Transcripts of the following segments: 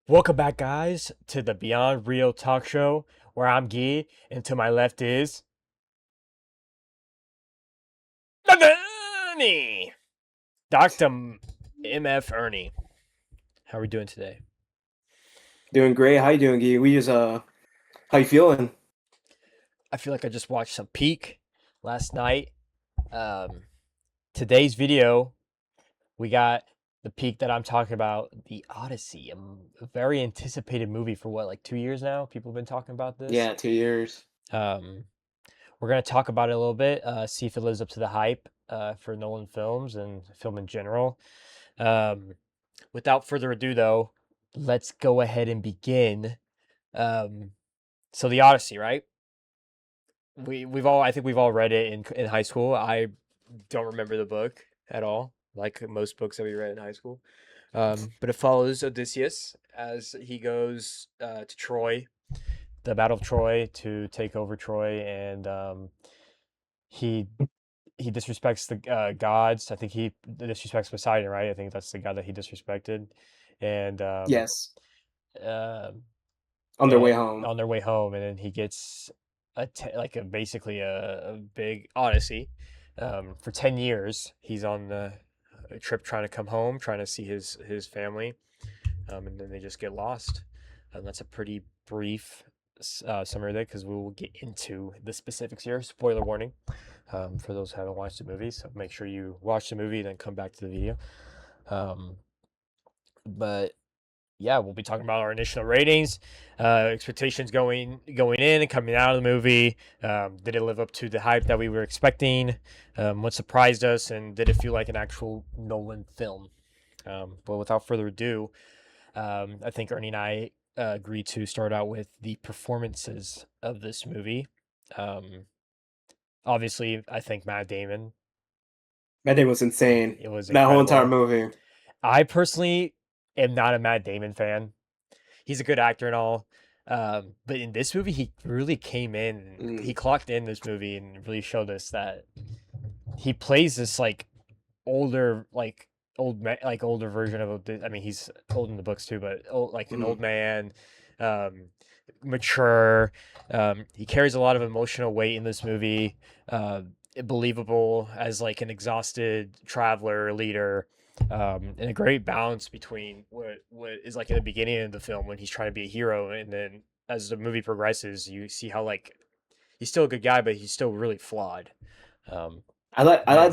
Welcome back, guys, to the Beyond Real Talk Show, where I'm Guy, and to my left is Ernie, Dr. MF Ernie. How are we doing today? Doing great. How you doing, Gee? How you feeling? I feel like I just watched some Peak last night. Um, Today's video, we got the Peak that I'm talking about, the Odyssey, a very anticipated movie for what, like 2 years now? People have been talking about this. Yeah, 2 years. Um, We're going to talk about it a little bit, see if it lives up to the hype for Nolan films and film in general. Um, Without further ado, though, let's go ahead and begin. Um, so the Odyssey, right? I think we've all read it in high school. I don't remember the book at all, like most books that we read in high school. But it follows Odysseus as he goes to Troy, the Battle of Troy, to take over Troy, and he he disrespects the gods. I think he disrespects Poseidon, right? I think that's the god that he disrespected, and Yes, uh, on their and way home. on their way home, and then he gets like basically a big Odyssey. For 10 years, he's on a trip trying to come home, trying to see his family, and then they just get lost. That's a pretty brief summary of that because we will get into the specifics here. Spoiler warning for those who haven't watched the movie. So make sure you watch the movie and then come back to the video. Um, but yeah, we'll be talking about our initial ratings, expectations going in and coming out of the movie. Did it live up to the hype that we were expecting? What surprised us, and did it feel like an actual Nolan film? But without further ado, I think Ernie and I agreed to start out with the performances of this movie. Um, Obviously, I think Matt Damon. That day was insane. It was That whole entire incredible. movie. I personally am not a Matt Damon fan. He's a good actor and all, but in this movie, he really came in. He Mm. clocked in this movie and really showed us that he plays this like older, like like older version of. I mean, he's old in the books too, but like an old Mm. man, um, mature. He carries a lot of emotional weight in this movie. Uh, Believable as like an exhausted traveler leader, and a great balance between what is like in the beginning of the film when he's trying to be a hero, and then as the movie progresses, you see how like he's still a good guy, but he's still really flawed. Um, I Matt like Damon.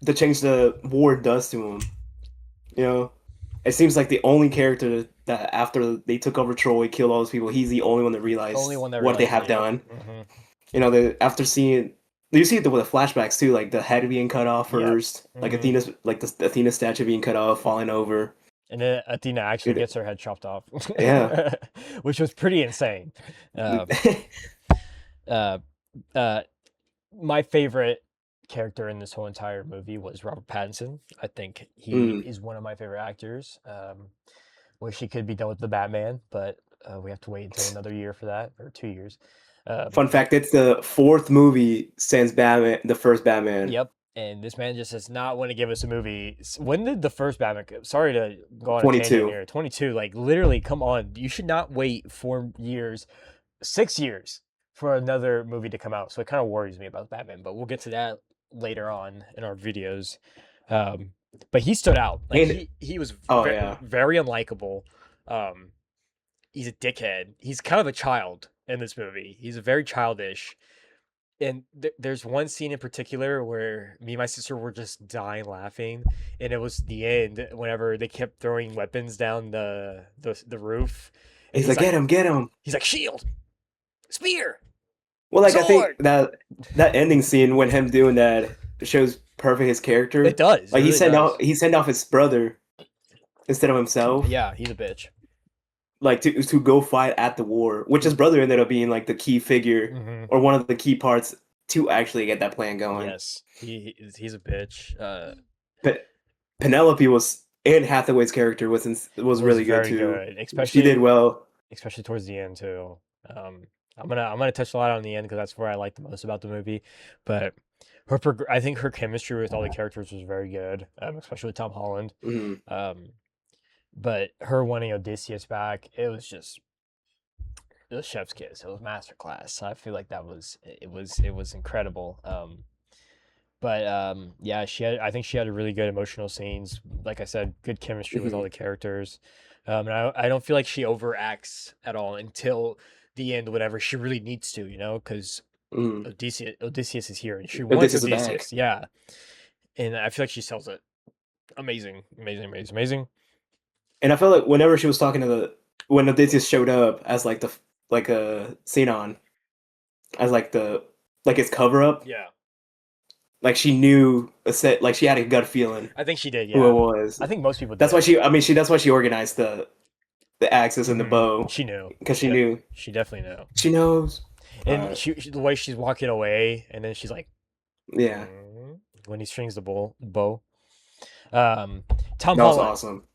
the change the war does to him. You know, it seems like the only character that after they took over Troy, killed all those people, he's the only one that Only realized one that what they realized have it. Yep. done. Hmm. After seeing, you see it with the flashbacks too, like the head being cut off Yep. first, like Hmm. the Athena statue being cut off, falling over. And then Athena actually Dude, gets her head chopped off, yeah. which was pretty insane. Um, uh, uh, my favorite character in this whole entire movie was Robert Pattinson. I think he Mm. is one of my favorite actors. Wish he could be done with the Batman, but we have to wait until another year for that, or 2 years. Fun fact, it's the fourth movie since Batman, the first Batman. Yep. And this man just does not want to give us a movie. When did the first Batman come? Sorry to go on a tangent 22. here. 22, like literally, come on. You should not wait 4 years, 6 years for another movie to come out. So it kind of worries me about Batman, but we'll get to that later on in our videos. Um, but he stood out. Like And he was oh yeah. very unlikable. Um, he's a dickhead. He's kind of a child in this movie. He's very childish. And there's one scene in particular where me and my sister were just dying laughing, and it was the end whenever they kept throwing weapons down the roof, and He's like, get him. he's like shield, spear, Well, like I think sword. that ending scene when him doing that shows perfect his It character. does, it Like really does. he sent off his brother instead of himself, Yeah, he's a bitch. like to go fight at the war, which his brother ended up being like the key figure Mm-hmm. or one of the key parts to actually get that plan going. Yes, he's a bitch. But Penelope was Anne Hathaway's character was Was really good very too. good, She did well. especially towards the end too. Um, I'm gonna touch a lot on the end because that's where I like the most about the movie. But I think her chemistry with all the characters was very good, especially with Tom Holland. Mhm. Um, But her wanting Odysseus back, it was chef's kiss. It was masterclass. I feel like it was incredible. But yeah, I think she had a really good emotional scenes. Like I said, good chemistry with all Mhm. the characters. And I don't feel like she overacts at all until the end, whenever she really needs to, because Mhm. Odysseus is here and she wants Odysseus is back. Odysseus. Yeah, and I feel like she sells it. Amazing, amazing, amazing, amazing. And I felt like whenever she was talking to the when Odysseus showed up as like the like a Xenon as like the like his cover up, Yeah, like she knew a set like she had a gut feeling I think she did. who it Yeah, was. I think most people That's why did. she organized the axis and the Hmm. bow She knew. because she knew She definitely knew. she knows. And Uh, the way she's walking away, and then she's like, yeah, "Mm," when he strings the bow. Um, Tom that was Holland. awesome.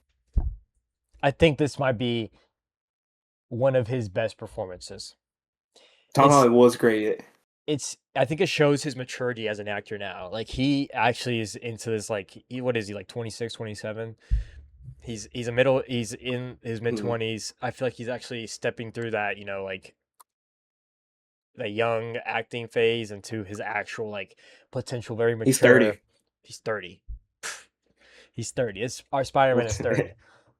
I think this might be one of his best performances. Tom It's Holland was great. it's I think it shows his maturity as an actor now. Like he actually is into this, like what is he, like 26, 27? He's in his mid Mhm. 20s. I feel like he's actually stepping through that, like the young acting phase into his actual like potential, very He's mature. 30. He's 30. He's 30. Our Spider-Man is 30.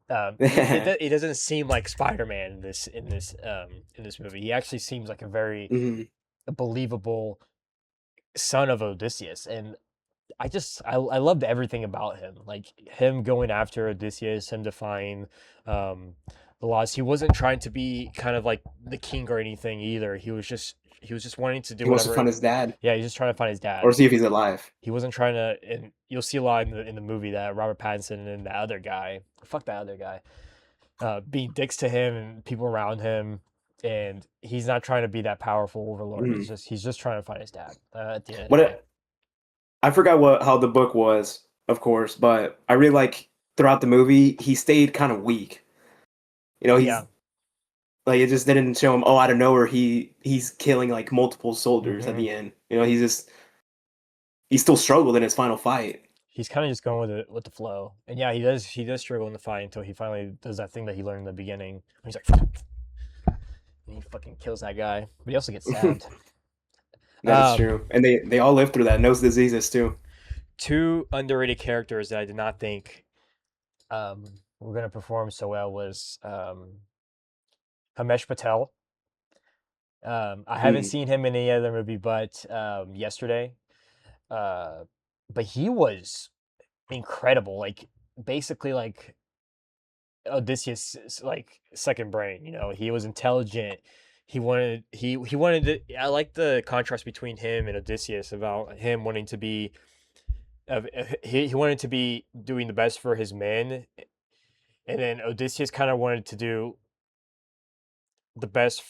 It doesn't seem like Spider-Man in this movie. He actually seems like a very Mhm. believable son of Odysseus, and I loved everything about him. Like him going after Odysseus, him defying the laws. He wasn't trying to be kind of like the king or anything either. He was just wanting to do He wants to whatever. find his dad Yeah, he's just trying to find his or dad. see if he's alive. He wasn't trying to, and you'll see a lot in the movie that Robert Pattinson and the other guy, fuck that other guy, being dicks to him and people around him, and he's not trying to be that powerful overlord. Mhm. He's just trying to find his dad at the end of the day. What I forgot what how the book was, of course, but I really like throughout the movie he stayed kind of weak. He's Yeah. like it just didn't show him. Oh, out of nowhere he's killing like multiple soldiers at Hmm. the end. He still struggled in his final fight. He's kind of just going with the flow, and yeah, he does struggle in the fight until he finally does that thing that he learned in the beginning. He's like, and he fucking kills that guy, but he also gets stabbed. That is Um, true, and they all live through that. Nose diseases too. Two underrated characters that I did not think were gonna perform so well was Hamesh Patel. I haven't Mm. seen him in any other movie but Yesterday. Uh, but he was incredible. Like basically like Odysseus' like second brain. He was intelligent. He wanted to. I like the contrast between him and Odysseus, about him wanting to be. He wanted to be doing the best for his men, and then Odysseus kind of wanted to do the best.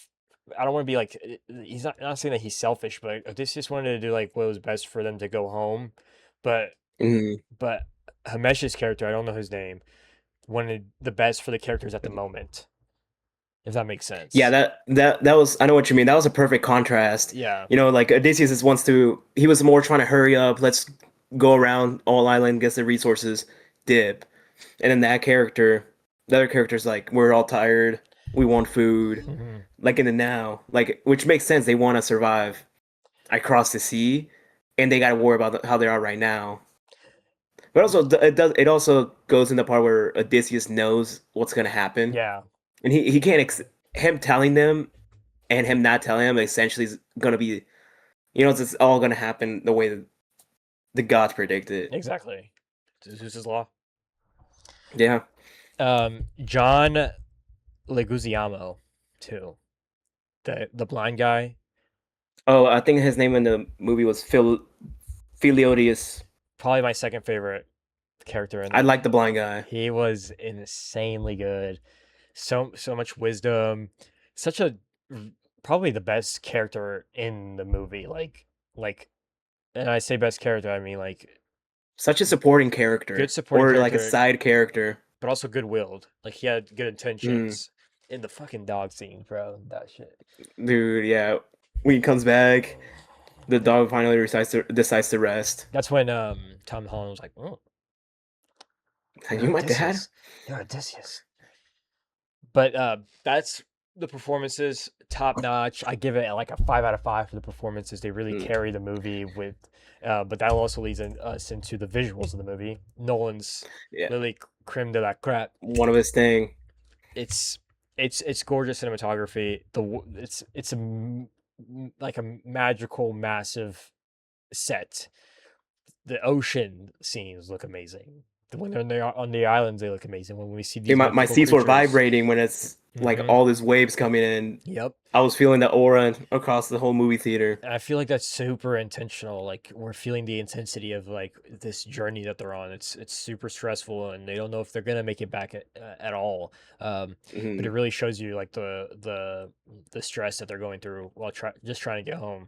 I don't want to be like, he's not saying that he's selfish, but Odysseus wanted to do like what was best for them to go home, but Mm. but Hamesh's character, I don't know his name, wanted the best for the characters at the moment. If that makes Yeah, sense. that was I know what you mean. That was a perfect contrast. Yeah. Like Odysseus is wants to he was more trying to hurry up, let's go around all island, get the resources, dip. And then the other character's like, we're all tired, we want food. Hmm. Like in the now, like which makes sense. They want to survive across the sea, and they got to worry about how they are right now. But also, it also goes in the part where Odysseus knows what's gonna happen, Yeah. and he can't him telling them and him not telling them essentially is gonna be it's all gonna happen the way that the gods predicted. Exactly. Zeus's law. Yeah. John Leguizamo, too. The blind guy. Oh, I think his name in the movie was Philiodius. Probably my second favorite character in I the. like the blind guy. He was insanely good. So much wisdom. Such a Probably the best character in the movie. Like, and I say best character, I mean like Such a supporting good character, supporting or like a character, side character. but also good willed. Like he had good Mm, intentions. In the fucking dog scene, bro. That shit. dude, yeah. When he comes back, the Yeah. dog finally decides to rest. That's when Tom Holland was like, oh. Are You're you my dad? Odysseus. You're Odysseus. But that's the performances top notch. I give it like a 5 out of 5 for the performances. They really Mm, carry the movie with, but that also leads us into the visuals of the movie. Nolan's yeah, really creme de la crap. one of his thing. It's it's gorgeous cinematography. It's like a magical, massive set. The ocean scenes look amazing. When they're on the islands, they look amazing. When we see Dude, these my mythical seats were creatures. vibrating when it's like Hmm. all these waves coming in. Yep. I was feeling the aura across the whole movie theater. And I feel like that's super intentional. Like we're feeling the intensity of like this journey that they're on. It's super stressful, and they don't know if they're gonna make it back at all. But Hmm it really shows you like the stress that they're going through while just trying to get home.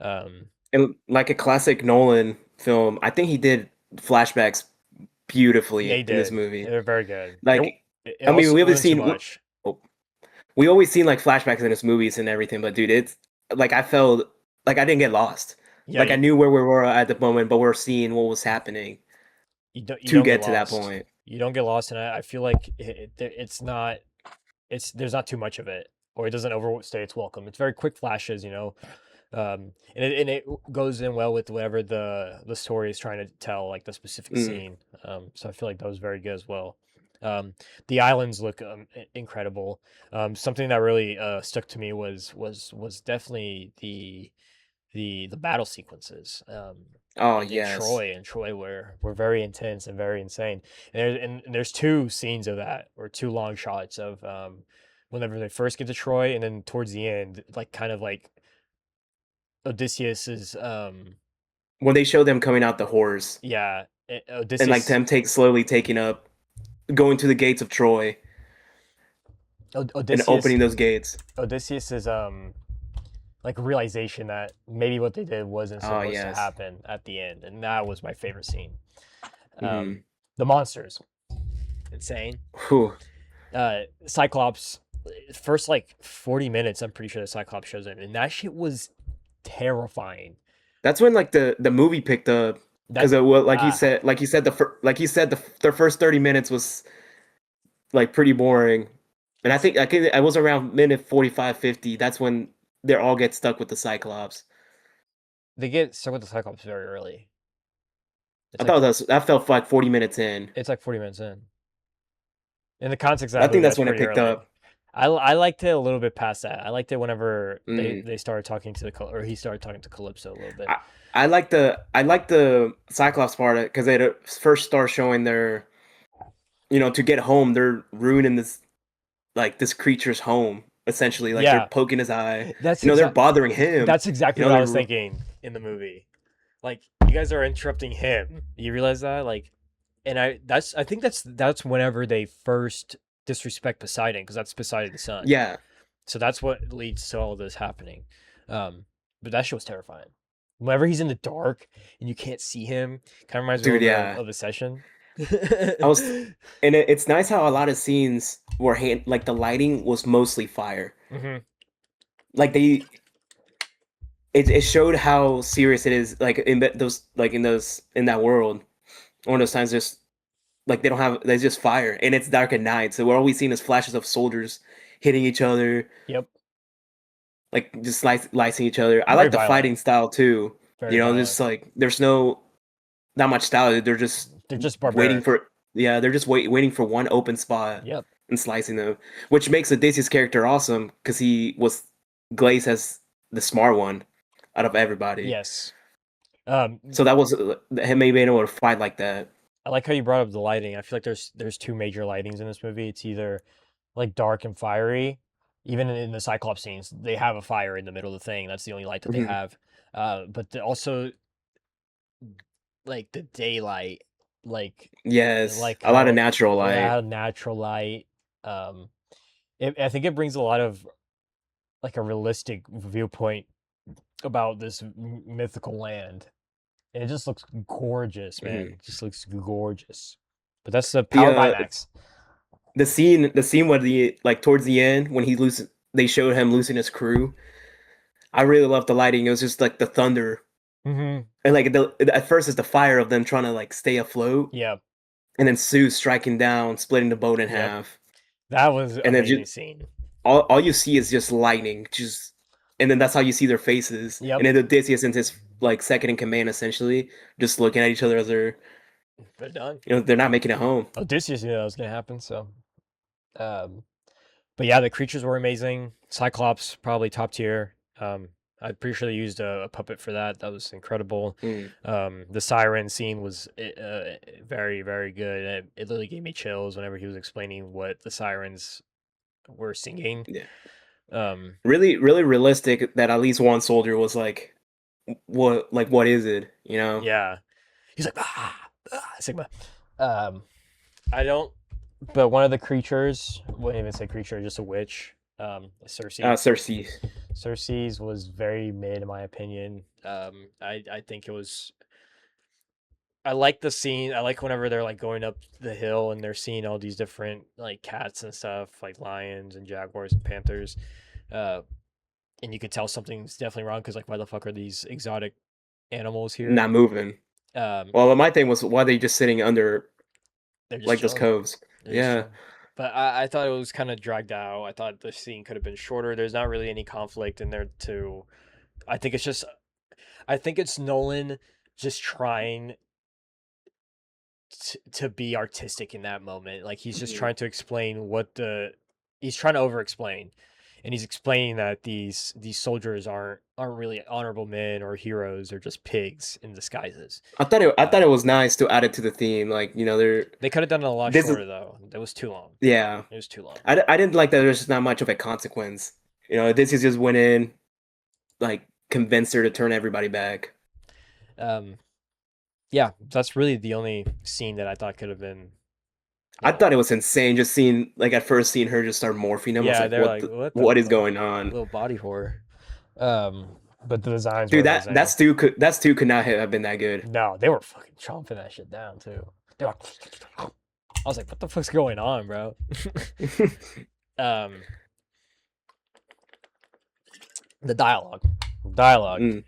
Um, And like a classic Nolan film, I think he did flashbacks they beautifully in this did. movie. They're very good. Like, It I mean, also we haven't wasn't too seen much. we always seen like flashbacks in his movies and everything, but dude, it's like I felt like I didn't get lost. Yeah, Like I knew where we were at the moment, but we're seeing what was happening you to don't get get to that lost. point. You don't get lost, and I feel like it's not there's not too much of it, or it doesn't overstay its welcome. It's very quick flashes, and it goes in well with whatever the story is trying to tell, like the specific Mm. scene. So I feel like that was very good as well. Um, the islands look incredible. Something that really stuck to me was definitely the battle sequences. Oh In yes. Troy were very intense and very insane. And there's two scenes of that, or two long shots of whenever they first get to Troy, and then towards the end, like kind of like Odysseus is When they show them coming out the horse yeah, and like Odysseus them slowly taking up, going to the gates of Troy and Odysseus opening those gates. Odysseus is like a realization that maybe what they did wasn't Oh supposed to yes. happen at the end, and that was my favorite scene. Hmm The monsters, insane. Whew. Cyclops, first like 40 minutes, I'm pretty sure the Cyclops shows in, and that shit was terrifying. That's when like the movie picked up because That well, uh like you said the first 30 minutes was like pretty boring, and I think I was around minute 45 50. That's when they all get stuck with the Cyclops. they get stuck with the Cyclops very early. It's I like thought that felt like 40 minutes in. it's like 40 minutes in. In the context of I that think movie, that's that's when it pretty picked early. up. I liked it a little bit past that. I liked it whenever they Mm. they started talking to or he started talking to Calypso a little bit. I I like the Cyclops part because they first start showing their to get home they're ruining this creature's home essentially, like they're Yeah, poking his eye, that's they're exact. bothering him, That's exactly what I was they're thinking in the movie. Like you guys are interrupting him. You realize that? Like, and I think that's whenever they first disrespect Poseidon, because that's Poseidon's son. yeah, So that's what leads to all this happening. Um, but that shit was terrifying. Whenever he's in the dark and you can't see him, kind of reminds me a dude, little bit yeah. of a session. I was and it's nice how a lot of scenes were like the lighting was mostly fire, Hmm. like it showed how serious it is, like in that world. One of those times just like they don't have there's just fire and it's dark at night, so we're always seeing is flashes of soldiers hitting each other, Yep, like just slicing each other. I very like the violent, fighting style too. very violent. Just like there's no not much style. They're just They're just waiting barbaric. for they're just waiting for one open spot Yep. and slicing them, which makes Odysseus' character awesome because he was glazed as the smart one out of everybody. Yes. Um, So that was him being able to fight like that. I like how you brought up the lighting. I feel like there's two major lightings in this movie. It's either like dark and fiery. Even in the Cyclops scenes, they have a fire in the middle of the thing. That's the only light that they Mhm. have. Also like the daylight, like Yes, like a lot of how natural light. yeah, natural light. Um, I think it brings a lot of like a realistic viewpoint about this mythical land, and it just looks gorgeous, man. Mhm. It just looks gorgeous. But that's the The powered by Max. the scene where towards the end when they showed him losing his crew. I really loved the lighting. It was just like the thunder Mm-hmm. and like at first it's the fire of them trying to like stay afloat, Yeah, and then Sue striking down, splitting the boat in Yep, half, that was and then amazing just scene. all you see is just lightning, just and then that's how you see their faces. And Yep, then Odysseus and his like second in command essentially just looking at each other as they're they're done. they're not making it home. Odysseus knew that was gonna happen, so um, but yeah, the creatures were amazing. Cyclops probably top tier. I'm pretty sure they used a puppet for that. That was incredible. Mm, The siren scene was very very good. It literally gave me chills whenever he was explaining what the sirens were singing. yeah, Um, really realistic that at least one soldier was what is it? yeah, he's like Sigma. Um, I don't. But one of the creatures, wouldn't even say creature, just a witch. Circe. Cersei. Cersei's was very mid in my opinion. I think it was. I like the scene. I like whenever they're like going up the hill and they're seeing all these different like cats and stuff, like lions and jaguars and panthers. Uh, and you could tell something's definitely wrong because like why the fuck are these exotic animals here? Not moving. Um, Well, my thing was why they just sitting under they're just like those chilling. coves. They're just Yeah, chilling. But I thought it was kind of dragged out. I thought the scene could have been shorter. There's not really any conflict in there to. I think it's just. I think it's Nolan just trying to be artistic in that moment. Like he's just mm. trying to explain what the. He's trying to over explain, and he's explaining that these soldiers aren't really honorable men or heroes. They're just pigs in disguises. I thought Uh, it was nice to add it to the theme. Like they're they could have done it a lot this is shorter though. That was too long. yeah. It was too long. I didn't like that. There's just not much of a consequence. This is just went in like convinced her to turn everybody back. Um, yeah, that's really the only scene that I thought could have been. I Uh, thought it was insane just seeing like at first seeing her just start morphing him. I was yeah, like, they're like, what the what is fuck, going on? little body horror. But the designs were Dude, that amazing. that stew could not have been that good. No, they were fucking chomping that shit down too. They were like, I was like, what the fuck's going on, bro? um, the dialogue. Mm.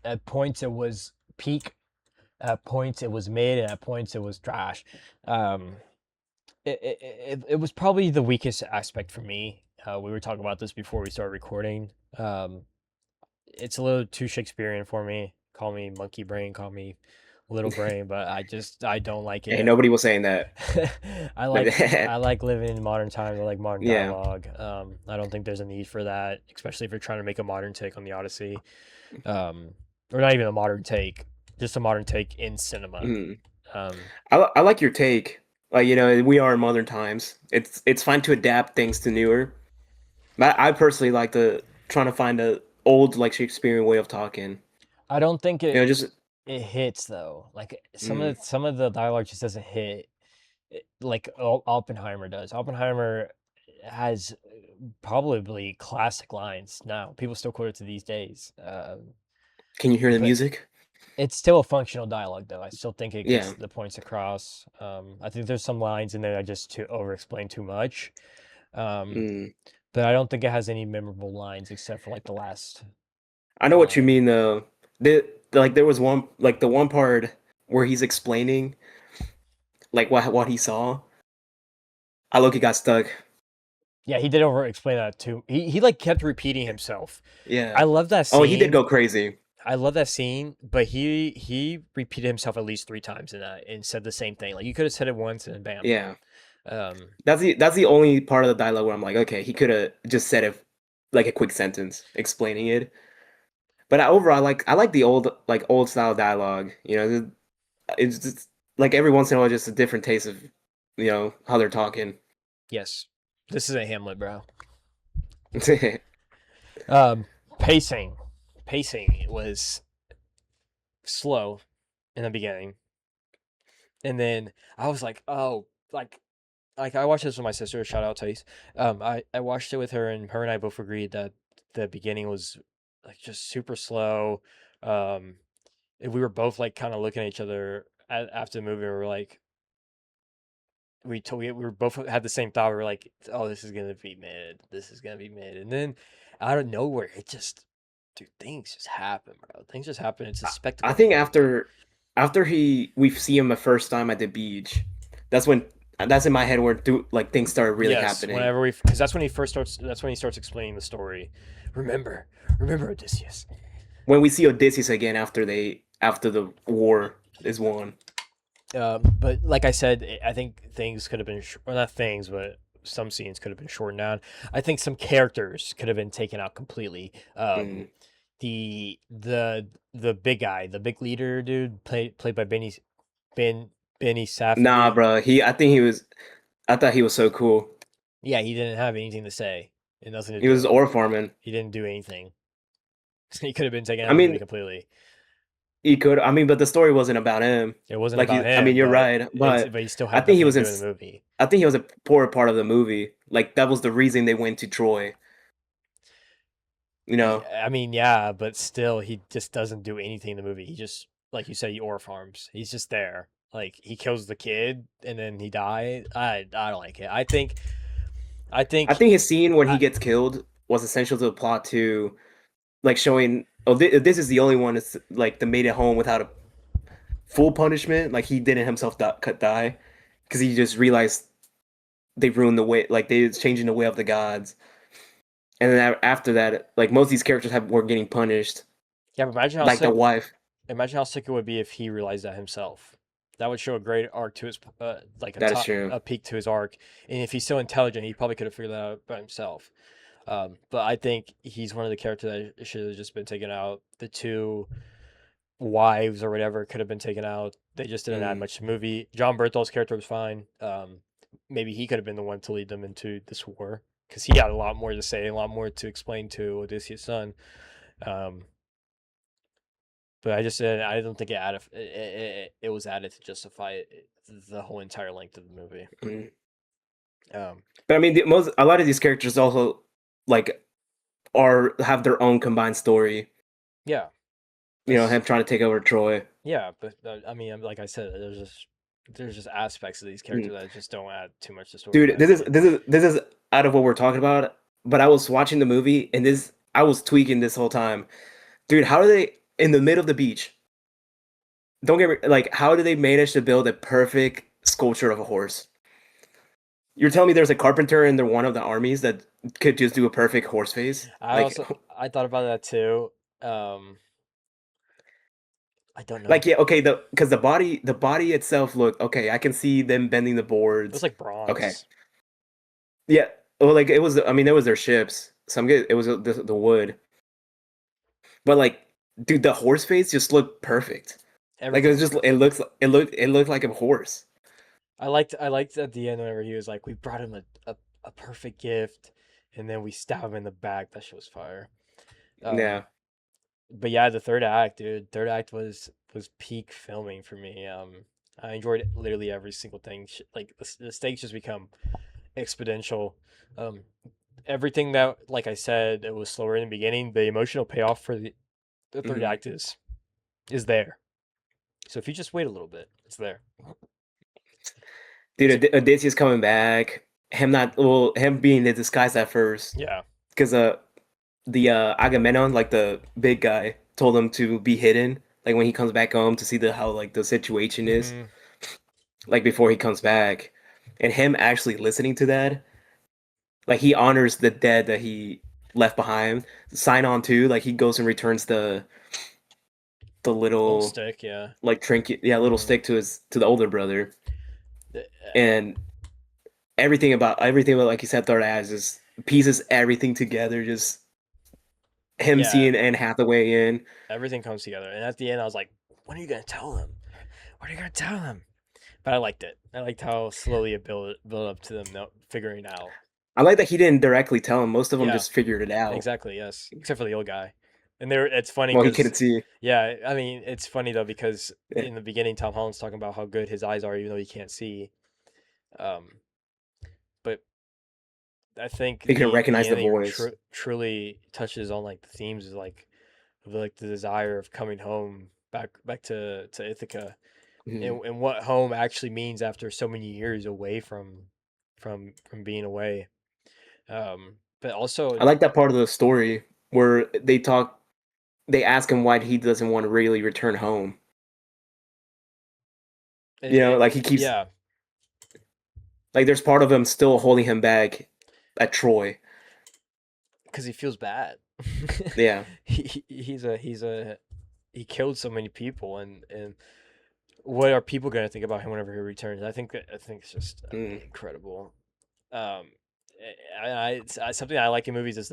At points it was peak. At points it was mid, and at points it was trash. Um, it was probably the weakest aspect for me. We were talking about this before we started recording. Um, it's a little too Shakespearean for me. Call me monkey brain, call me little brain, but I don't like Hey, it. nobody was saying that. I like living in modern times. I like modern Yeah. dialogue. I don't think there's a need for that, especially if you're trying to make a modern take on the Odyssey. Um, or not even a modern take, just a modern take in cinema. Mm. Um, I like your take. Like, we are in modern times. It's fine to adapt things to newer. But I personally like the trying to find a old like Shakespearean way of talking. I don't think it Just it hits though. Like mm, some of the dialogue just doesn't hit like Oppenheimer does. Oppenheimer has probably classic lines now. People still quote it to these days. can you hear the But music? it's still a functional dialogue, though. I still think it gets Yeah. the points across. I think there's some lines in there that just to over explain too much. Um, Mm. but I don't think it has any memorable lines except for like the last I know what you line. mean though. Like there was one like the one part where he's explaining like what he saw. I look he got stuck. Yeah, he did over explain that too. He like kept repeating himself. I Yeah. love that Oh, he did scene. go crazy. I love that scene, but he repeated himself at least 3 times in that and said the same thing. Like you could have said it once and bam. Yeah. Um, That's the only part of the dialogue where I'm like, okay, he could have just said it like a quick sentence explaining it. But overall, I like the old style dialogue. It's just like every once in a while, just a different taste of how they're talking. yes, this is a Hamlet, bro. mm, Um, pacing, pacing was slow in the beginning, and then I was like, oh, like I watched this with my sister. Shout out Tace. I watched it with her, and her and I both agreed that the beginning was like just super slow. Um, and we were both like kind of looking at each other after the movie. We were like, we were both had the same thought. We were like, oh, this is gonna be mid. This is gonna be mid, and then out of nowhere, it just dude, things just happen, bro. Things just happen. It's a I spectacle think film. after we see him the first time at the beach, That's when that's in my head where like things started really Yes, happening. whenever we, because that's when he first starts. That's when he starts explaining the story. Remember, remember Odysseus. When we see Odysseus again after the war is won. But like I said, I think things could have been, well, not things, but some scenes could have been shortened down. I think some characters could have been taken out completely. Mm. The big guy, the big leader dude, played by Ben Benny Nah, Safdie. bro. I think he was. I thought he was so cool. Yeah, he didn't have anything to say and nothing to He was do. ore farming. He didn't do anything. He could have been taken out I of the movie mean, completely. he could. I mean, but the story wasn't about him. It wasn't Like about you. I mean, him, you're but right. But he still I had think he nothing to was do in the movie. I think he was a poor part of the movie. Like that was the reason they went to Troy. You know. Yeah, I mean, yeah, but still, he just doesn't do anything in the movie. He just, like you said, he ore farms. He's just there. Like he kills the kid and then he died. I don't like it. I I think think his scene when he I gets killed was essential to the plot too, like showing. Oh, this is the only one that's like that made it home without a full punishment. Like he didn't himself die because he just realized they ruined the way. Like they was changing the way of the gods. And then after that, like most of these characters were getting punished, yeah. But like the wife. imagine how sick it would be if he realized that himself. That would show a great arc to his, like That is true. a peak to his arc. And if he's so intelligent, he probably could have figured that out by himself. But I think he's one of the characters that should have just been taken out. The two wives or whatever could have been taken out. They just didn't add Mm, much to the movie. John Berthol's character was fine. Maybe he could have been the one to lead them into this war because he had a lot more to say, a lot more to explain to Odysseus' son. Um, but I don't think it was added to justify the whole entire length of the movie. mm. Um, But I mean, a lot of these characters also like are have their own combined story. yeah, You know, that's him trying to take over Troy. yeah, but I mean, like I said, there's just aspects of these characters Mm. that just don't add too much to the story, in my Dude, opinion. this is out of what we're talking about. But I was watching the movie and this I was tweaking this whole time. Dude, how are they in the middle of the beach? Don't get me like how do they manage to build a perfect sculpture of a horse? You're telling me there's a carpenter in one of the armies that could just do a perfect horse face? Like I thought about that too. Um, I don't know. like yeah, okay, the because the body itself looked okay, I can see them bending the It was boards. like Okay. bronze. Yeah. Well like it was I mean it was their ships. Some good it was the wood. But like dude, the horse face just looked perfect. Like it Everything was was just perfect. it looked like a horse. I liked at the end whenever he was like, "We brought him a perfect gift," and then we stab him in the back. That shit was fire. Um, Yeah. but yeah, the third act, dude. Third act was peak filming for me. I enjoyed literally every single thing. Like the stakes just become exponential. Um, everything that, like I said, it was slower in the beginning. The emotional payoff for the third Mhm. act is there. So if you just wait a little bit, it's there. Dude, So Odysseus coming back. Him being in disguise at first, yeah. because the Agamemnon, like the big guy, told him to be hidden. Like when he comes back home to see the how like the situation is, Hmm. like before he comes back, and him actually listening to that, like he honors the dead that he left behind. Sign on too, like he goes and returns the Little little stick, yeah. like trinket, yeah, little Hmm. stick to the older brother, and everything about like you said, Third Eyes just pieces everything together. Just him Yeah, seeing Anne Hathaway in. everything comes together. And at the end, I was like, when are you gonna tell them? When are you gonna tell them? But I liked it. I liked how slowly it built up to them figuring out. I like that he didn't directly tell him. Most of them Yeah, just figured it out. exactly. Yes, except for the old guy. And there, it's funny Well, he because, couldn't see. yeah, I mean, it's funny though because Yeah. in the beginning, Tom Holland's talking about how good his eyes are, even though he can't see. Um, but I think He couldn't the recognize the ending voice. truly touches on like the themes of like the desire of coming home back to Ithaca, Mhm. and what home actually means after so many years away from being away. But also, I like that part of the story where they ask him why he doesn't want to really return home. You know, like he keeps yeah, Like there's part of him still holding him back at Troy. because he feels bad. Yeah. He killed so many people, and what are people going to think about him whenever he returns? I think it's just Mm. incredible. Um, something I like in movies is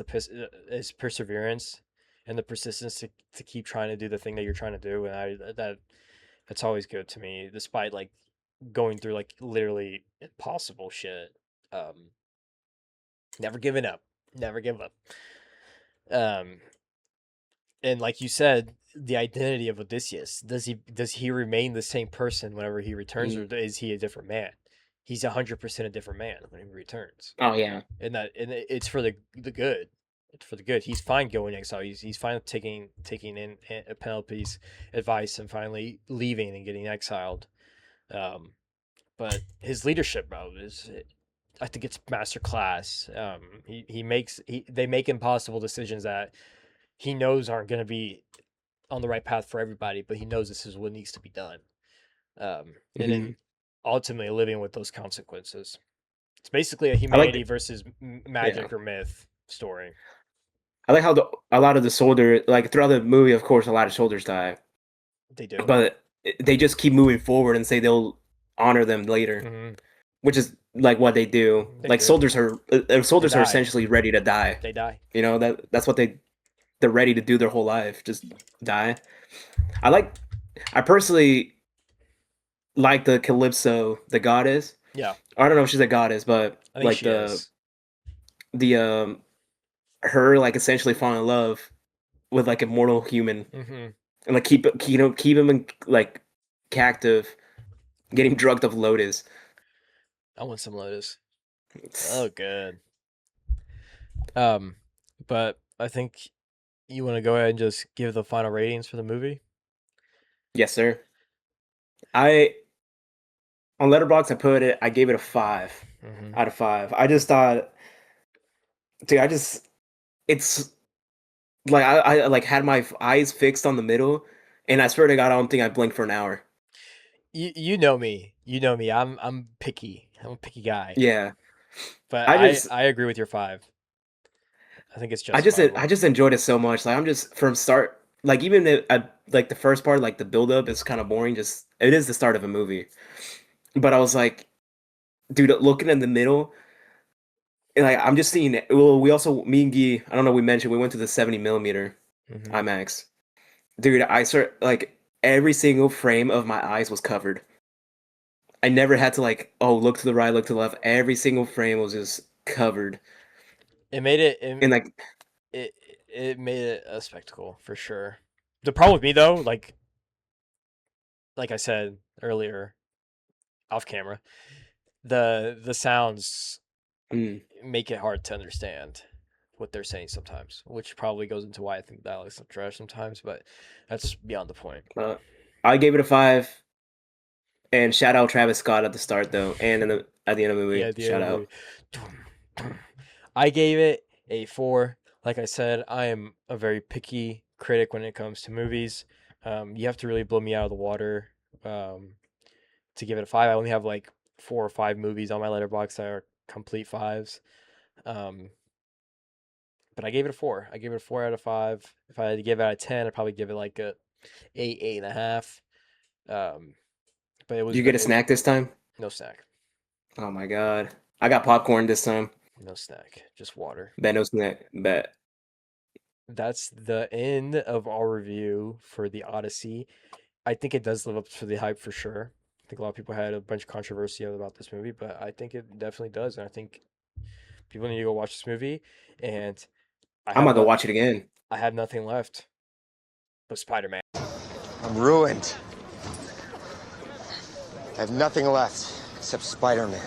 is perseverance and the persistence to keep trying to do the thing that you're trying to do, and that's always good to me, despite like going through like literally impossible shit. Um, Never giving up, never give up. Um, and like you said, the identity of Odysseus, does he remain the same person whenever he returns, or Mm. is he a different man? He's 100% a different man when he returns, Oh yeah. it's for the good. It's for the good. He's fine going exile. He's fine taking in Penelope's advice and finally leaving and getting exiled. Um, but his leadership, bro, is I think it's masterclass. They make impossible decisions that he knows aren't going to be on the right path for everybody, but he knows this is what needs to be done. And Hmm. then ultimately living with those consequences. It's basically a I like humanity versus yeah. magic or myth story. I like how a lot of the soldier like throughout the movie, of course, a lot of soldiers die, They do. but they just keep moving forward and say they'll honor them later, Hmm. which is like what they do. They Like do. They soldiers are die. essentially ready to die. They die. You know that's what they're ready to do their whole life, just die. I like I personally like the Calypso, the goddess. Yeah, I don't know if she's a goddess, but I think like she is. the her like essentially falling in love with like a mortal human Hmm. and like keep him in like captive, getting drugged of Lotus. I want some Lotus. Oh, good. Um, but I think you want to go ahead and just give the final ratings for the movie. Yes, sir. I on Letterboxd I gave it a 5 Hmm. out of 5. I just thought, dude, it's like I like had my eyes fixed on the middle, and I swear to God, I don't think I blinked for an hour. You know me. You know me. I'm picky. I'm a picky guy. Yeah, But I just I agree with your 5. I think it's justifiable. I just enjoyed it so much. Like I'm just from start, like even like the first part, like the build up is kind of boring. Just it is the start of a movie, but I was like, dude, looking in the middle, and like I'm just seeing. Well, we also me and Guy, I don't know. We mentioned we went to the 70 millimeter Hmm. IMAX. Dude, I start like every single frame of my eyes was covered. I never had to like, oh, look to the right, look to the left. Every single frame was just covered, It made and like, it it made it a spectacle for sure. The problem with me though, like I said earlier off camera, the sounds mm, make it hard to understand what they're saying sometimes, which probably goes into why I think dialects are trash sometimes, but that's beyond the point. uh, I gave it a 5. And shout out Travis Scott at the start though, and at the end of the Yeah, movie, at the end shout of the out. movie. I gave it a 4. Like I said, I am a very picky critic when it comes to movies. You have to really blow me out of the water um, to give it a 5. I only have like 4 or 5 movies on my letterbox that are complete 5s. Um, but I gave it a 4. I gave it a 4 out of 5. If I had to give it out of 10, I'd probably give it like a 8, 8.5. Um, but Did you get a it was snack this time? no snack, Oh my god, I got popcorn this time. no snack, just water. Bet no snack. Bet. That's the end of our review for the Odyssey. I think it does live up to the hype for sure. I think a lot of people had a bunch of controversy about this movie, but I think it definitely does, and I think people need to go watch this movie. And I I'm have about to not, watch it again. I have nothing left but Spider Man. I'm ruined. I have nothing left except Spider-Man.